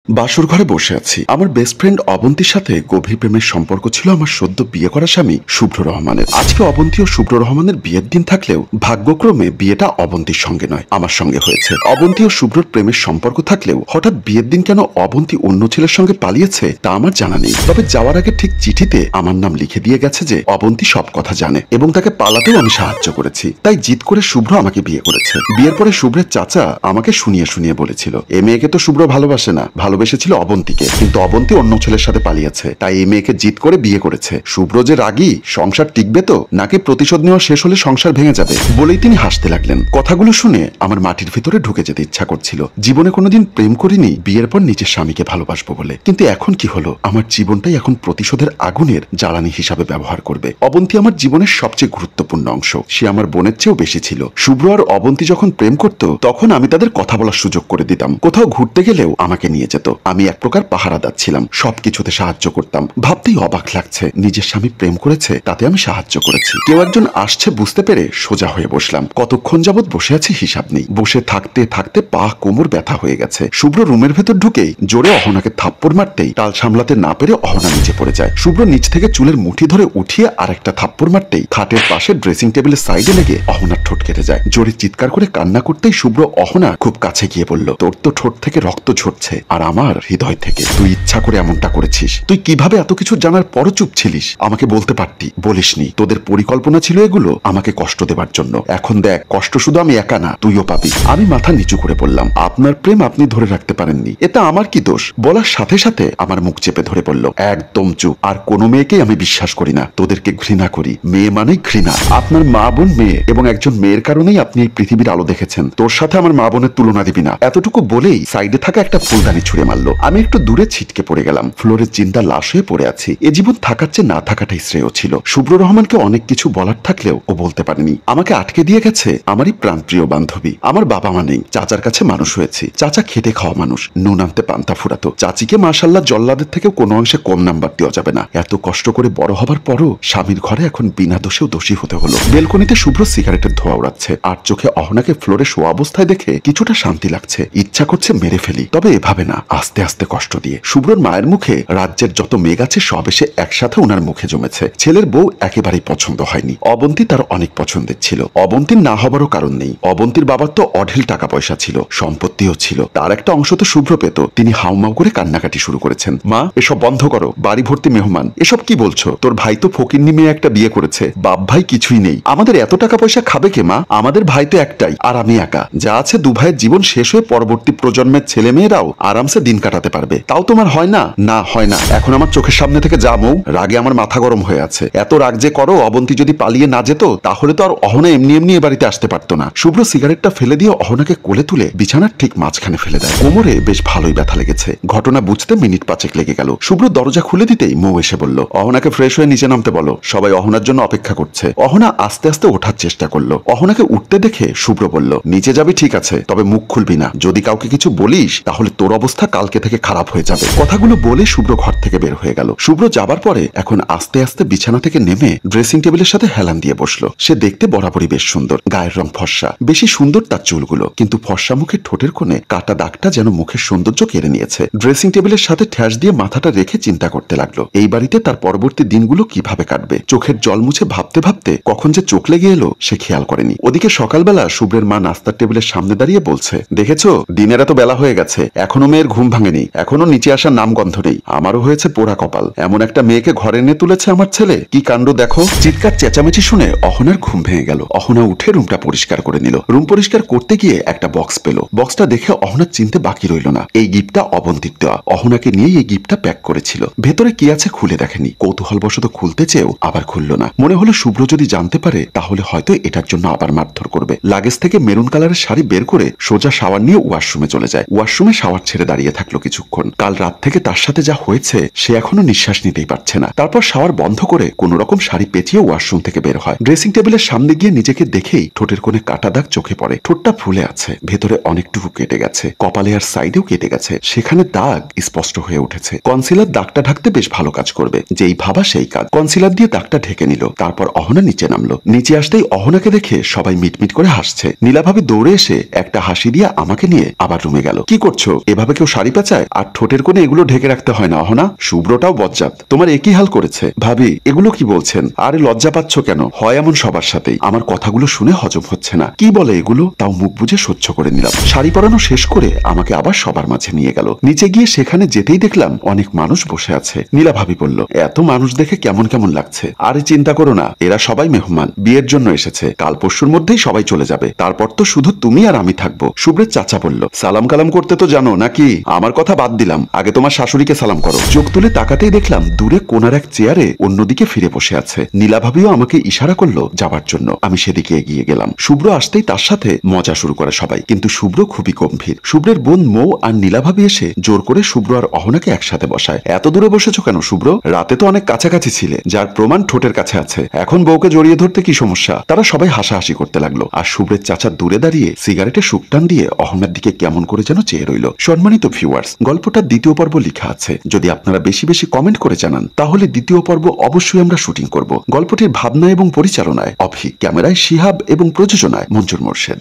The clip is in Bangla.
বাসর ঘরে বসে আছি। আমার বেস্ট ফ্রেন্ড অবন্তীর সাথে গভীর প্রেমের সম্পর্ক ছিল আমার সদ্য বিয়ে করা স্বামী শুভ্র রহমানের। আজকে অবন্তী ও শুভ্র রহমানের বিয়ের দিন থাকলেও ভাগ্যক্রমে বিয়েটা অবন্তীর সঙ্গে নয়, আমার সঙ্গে হয়েছে। অবন্তী ও শুভ্রর প্রেমের সম্পর্ক থাকলেও হঠাৎ বিয়ের দিন কেন অবন্তী অন্য ছেলের সঙ্গে পালিয়েছে তা আমার জানা নেই। তবে যাওয়ার আগে ঠিক চিঠিতে আমার নাম লিখে দিয়ে গেছে যে অবন্তী সব কথা জানে এবং তাকে পালাতেও আমি সাহায্য করেছি। তাই জিদ করে শুভ্র আমাকে বিয়ে করেছে। বিয়ের পরে শুভ্রের চাচা আমাকে শুনিয়ে শুনিয়ে বলেছিল, এ মেয়েকে তো শুভ্র ভালোবাসে না, ভালোবেসেছিল অবন্তীকে, কিন্তু অবন্তী অন্য ছেলের সাথে পালিয়েছে, তাই এই মেয়েকে জিদ করে বিয়ে করেছে। শুভ্র যে রাগী, সংসার টিকবে তো নাকি প্রতিশোধ নেওয়া শেষ হলে সংসার ভেঙে যাবে বলেই তিনি হাসতে লাগলেন। কথাগুলো শুনে আমার মাটির ভিতরে ঢুকে যেতে ইচ্ছা করছিল। জীবনে কোনোদিন প্রেম করিনি বিয়ের পর নিজের স্বামীকে ভালোবাসবো বলে, কিন্তু এখন কি হলো, আমার জীবনটাই এখন প্রতিশোধের আগুনের জ্বালানি হিসাবে ব্যবহার করবে। অবন্তী আমার জীবনের সবচেয়ে গুরুত্বপূর্ণ অংশ, সে আমার বোনের চেয়েও বেশি ছিল। শুভ্র আর অবন্তী যখন প্রেম করত তখন আমি তাদের কথা বলার সুযোগ করে দিতাম, কোথাও ঘুরতে গেলেও আমাকে নিয়ে যেত। আমি এক প্রকার পাহারাদার ছিলাম, সবকিছুতে সাহায্য করতাম। ভাবতেই অবাক লাগছে, নিজের স্বামী প্রেম করেছে তাতে আমি সাহায্য করেছি। কেউ একজন আসছে বুঝতে পেরে সোজা হয়ে বসলাম। কতক্ষণ যাবৎ বসে আছি হিসাব নেই। বসে থাকতে থাকতে পা কোমর ব্যথা হয়ে গেছে। শুভ্র রুমের ভেতর ঢুকেই জোরে অহনাকে থাপ্পড় মারতেই টাল সামলাতে না পেরে অহনা নিচে পড়ে যায়। শুভ্র নিচ থেকে চুলের মুঠি ধরে উঠিয়ে আরেকটা থাপ্পড় মারতেই খাটের পাশে ড্রেসিং টেবিলের সাইডে লেগে অহনার ঠোঁট কেটে যায়। জোরে চিৎকার করে কান্না করতেই শুভ্র অহনা খুব কাছে গিয়ে বলল, তোর তো ঠোঁট থেকে রক্ত ঝরছে আর আমার হৃদয় থেকে। তুই ইচ্ছা করে এমনটা করেছিস। তুই কিভাবে এত কিছু জানার পরও চুপ ছিলিস? আমাকে বলতে পারতি, বলিসনি। তোদের পরিকল্পনা ছিল এগুলো আমাকে কষ্ট দেবার জন্য। এখন দেখ, কষ্ট শুধু আমি একা না, তুইও পাবি। আমি মাথা নিচু করে বললাম, আপনার প্রেম আপনি ধরে রাখতে পারেননি, এটা আমার কি দোষ? বলার সাথে সাথে আমার মুখ চেপে ধরে বলল, একদম চুপ। আর কোনো মেয়েকেই আমি বিশ্বাস করি না, তোদেরকে ঘৃণা করি। মেয়ে মানেই ঘৃণা। আপনার মা বোন মেয়ে, এবং একজন মেয়ের কারণেই আপনি এই পৃথিবীর আলো দেখেছেন। তোর সাথে আমার মা বোনের তুলনা দিবি না। এতটুকু বলেই সাইডে থাকা একটা ফুলদানি ছুঁড়ে মারলো। আমি একটু দূরে ছিটকে পড়ে গেলাম। ফ্লোরে চিন্তা লাশ হয়ে পড়ে আছি। এ জীবন থাকার চেয়ে না থাকাটাই শ্রেয় ছিল। শুভ্র রহমানকে অনেক কিছু বলার থাকলেও ও বলতে পারেনি। আমাকে আটকে দিয়ে গেছে আমারই প্রাণপ্রিয় বান্ধবী। আমার বাবা মা নেই, চাচার কাছে মানুষ হয়েছি। চাচা খেটে খাওয়া মানুষ, নুন আনতে পান্তা ফুরাতো। চাচিকে মাশাল্লাহ জল্লাদের থেকেও কোনো অংশে কম নাম্বার দেওয়া যাবে না। এত কষ্ট করে বড় হবার পরও স্বামীর ঘরে এখন বিনা দোষেও দোষী হতে হলো। বেলকনিতে শুভ্র সিগারেটের ধোঁয়া উড়াচ্ছে, আর চোখে অহনাকে ফ্লোরে শোয়া অবস্থায় দেখে কিছুটা শান্তি লাগছে। ইচ্ছা করছে মেরে ফেলি, তবে এভাবে না, আস্তে আস্তে কষ্ট দিয়ে। শুভ্রর মায়ের মুখে রাজ্যের যত মেঘ আছে সব এসে একসাথে ওনার মুখে জমেছে। ছেলের বউ একেবারেই পছন্দ হয়নি। অবন্তী তার অনেক পছন্দের ছিল। অবন্তীর না হবারও কারণ নেই। অবন্তীর বাবার তো অঢেল টাকা পয়সা ছিল, সম্পত্তিও ছিল। তার একটা অংশ তো শুভ্র পেত। তিনি হাউমাউ করে কান্নাকাটি শুরু করেছেন। মা, এসব বন্ধ করো, বাড়ি ভর্তি মেহমান। এসব কি বলছো? তোর ভাই তো ফকিন্নি মেয়ে একটা বিয়ে করেছে, বাপ ভাই কিছুই নেই। আমাদের এত টাকা পয়সা খাবে কে মা? আমাদের ভাই তো একটাই, আর আমি একা। যা আছে দু ভাইয়ের জীবন শেষ হয়ে পরবর্তী প্রজন্মের ছেলে মেয়েরাও আরামসে দিন কাটাতে পারবে। তাও তোমার হয় না? না, হয় না। এখন আমার চোখের সামনে থেকে যা মৌ। রাগে আমার মাথা গরম হয়ে আছে। এত রাগ যে করো, অবন্তী যদি পালিয়ে না যেত তাহলে তো আর অহনা এমনি এমনি এ বাড়িতে আসতে পারতো না। শুভ্র সিগারেটটা ফেলে দিয়ে অহনাকে কোলে তুলে বিছানার ঠিক মাঝখানে ফেলে দেয়। কোমরে বেশ ভালোই ব্যথা লেগেছে। ঘটনা বুঝতে মিনিট পাঁচেক লেগে গেল। শুভ্র দরজা খুলে দিতেই মৌ এসে বলল, অহনাকে ফ্রেশ হয়ে নিচে নামতে বলো, সবাই অহনার জন্য অপেক্ষা করছে। অহনা আস্তে আস্তে ওঠার চেষ্টা করলো। অহনাকে উঠতে দেখে শুভ্র বলল, নিচে যাবি ঠিক আছে, তবে মুখ খুলবি না। যদি কাউকে কিছু বলিস তাহলে তোর অবস্থা কালকে থেকে খারাপ হয়ে যাবে। কথাগুলো বলে শুভ্র ঘর থেকে বের হয়ে গেল। শুভ্র যাবার পরে এখন আস্তে আস্তে বিছানা থেকে নেমে ড্রেসিং টেবিলের সাথে হেলান দিয়ে বসলো। সে দেখতে বরাবরই বেশ সুন্দর, গায়ের রং ফর্সা, বেশি সুন্দর তার চুলগুলো, কিন্তু ফর্সা মুখের ঠোঁটের কোণে কাটা দাগটা যেন মুখের সৌন্দর্য কেড়ে নিয়েছে। ড্রেসিং টেবিলের সাথে ঠ্যাস দিয়ে মাথাটা রেখে চিন্তা করতে লাগলো, এই বাড়িতে তার পরবর্তী দিনগুলো কিভাবে কাটবে। চোখের জল মুছে ভাবতে ভাবতে কখন যে চোখ লেগে এলো সে খেয়াল করেনি। ওদিকে সকালবেলা শুভ্রের মা নাস্তার টেবিলের সামনে দাঁড়িয়ে বলছে, দেখেছো, দিনের এত বেলা হয়ে গেছে, এখনো মেয়ের ঘুম ভাঙেনি, এখনো নিচে আসার নাম গন্ধ নেই। আমারও হয়েছে পোড়া কপাল, এমন একটা মেয়েকে ঘরে এনে তুলেছে আমার ছেলে। কি কাণ্ড দেখো। চিৎকার চেঁচামেচি শুনে অহনার ঘুম ভেঙে গেল। অহনা উঠে রুমটা পরিষ্কার করে নিল। রুম পরিষ্কার করতে গিয়ে একটা বক্স পেল। বক্সটা দেখে অহনার চিনতে বাকি রইল না, এই গিফটটা অবন্তীর দেওয়া। অহনাকে নিয়ে এই গিফটটা প্যাক করেছিল। ভেতরে কি আছে খুলে দেখেনি। কৌতূহলবশত খুলতে চেয়েও আবার খুলল না। মনে হলো শুভ্র যদি জানতে পারে তাহলে হয়তো এটার জন্য আবার মারধর করবে। লাগেজ থেকে মেরুন কালারের শাড়ি বের করে সোজা শাওয়ার নিয়ে ওয়াশরুমে চলে যায়। ওয়াশরুমে শাওয়ার ছেড়ে দাঁড়িয়ে থাকলো কিছুক্ষণ। কাল রাত থেকে তার সাথে যা হয়েছে সে এখনো নিঃশ্বাস নিতেই পারছে না। তারপর শাওয়ার বন্ধ করে কোন রকম শাড়ি পেঁচিয়ে ওয়াশরুম থেকে বের হয়। ড্রেসিং টেবিলের সামনে গিয়ে নিজেকে দেখেই ঠোঁটের কোণে কাটা দাগ চোখে পড়ে। ঠোঁটটা ফুলে আছে, ভেতরে অনেকটুকু কেটে গেছে, কপালে আর সাইডেও কেটে গেছে। সেখানে দাগ স্পষ্ট হয়ে উঠেছে। কনসিলার দাগটা ঢাকতে বেশ ভালো কাজ করবে। যেই ভাবা সেই কাজ। কনসিলার দিয়ে দাগটা ঢেকে নিল। তারপর অহনা নিচে নামলো। নিচে আসতেই অহনাকে দেখে সবাই মিটমিট করে হাসছে। নীলাভাবে দৌড়ে এসে একটা হাসি দিয়ে আমাকে নিয়ে আবার রুমে গেল। কি করছো? এভাবে কেউ শাড়ি পেঁচায় আর ঠোঁটের কোণে এগুলো ঢেকে রাখতে হয় না অহনা। শুভ্রটাও বজ্জাত, তোমার একই হাল করেছে। ভাবি এগুলো কি বলছেন? আরে লজ্জা পাচ্ছ কেন? হয় এমন সবার সাথেই। আমার কথাগুলো শুনে হজম হচ্ছে না। কি বলে এগুলো? তাও মুখ বুঝে সহ্য করে নিলাম। শাড়ি পরানো শেষ করে আমাকে আবার সবার মাঝে নিয়ে গেল। নিচে গিয়ে সেখানে যেতেই দেখলাম অনেক মানুষ বসে আছে। নীলা ভাবি বলল, এত মানুষ দেখে কেমন কেমন লাগছে। আরে চিন্তা করো না, এরা সবাই মেহমান, বিয়ের জন্য এসেছে। কাল পরশুর মধ্যেই সবাই চলে যাবে, তারপর তো শুধু তুমি আর আমি থাকবো। শুভ্রের চাচা বলল, সালাম কালাম করতে তো জানো নাকি? আমার কথা বাদ দিলাম, আগে তোমার শাশুড়িকে সালাম করো। চোখ তুলে তাকাতেই দেখলাম দূরে কোনার এক চেয়ারে অন্যদিকে ফিরে বসে আছে। নীলা ভাবিও আমাকে ইশারা করলো যাবার জন্য। আমি সেদিকে এগিয়ে গেলাম। শুভ্র আসতেই তার সাথে মজা শুরু করে সবাই, কিন্তু শুভ্র খুবই গম্ভীর। শুভ্রের বোন মৌ আর নীলা ভাবি এসে জোর করে শুভ্র আর অহনাকে একসাথে বসায়। এত দূরে বসেছো কেন শুভ্র? রাতে তো অনেক কাছাকাছি ছিলে, যার প্রমাণ ঠোঁটের কাছে আছে। এখন বউকে জড়িয়ে ধরতে কি সমস্যা? তারা সবাই হাসাহাসি করতে লাগলো। আর শুভ্রের চাচা দূরে দাঁড়িয়ে সিগারেটে শুকটান দিয়ে অহনার দিকে কেমন করে যেন চেয়ে রইল। সম্মানিত ভিউয়ার্স, গল্পটার দ্বিতীয় পর্ব লেখা আছে। যদি আপনারা বেশি বেশি কমেন্ট করে জানান তাহলে দ্বিতীয় পর্ব অবশ্যই আমরা শুটিং করব। গল্পটির ভাবনা এবং পরিচালনায় অভি, ক্যামেরায় শিহাব এবং প্রযোজনায় মঞ্জুর মোর্শেদ।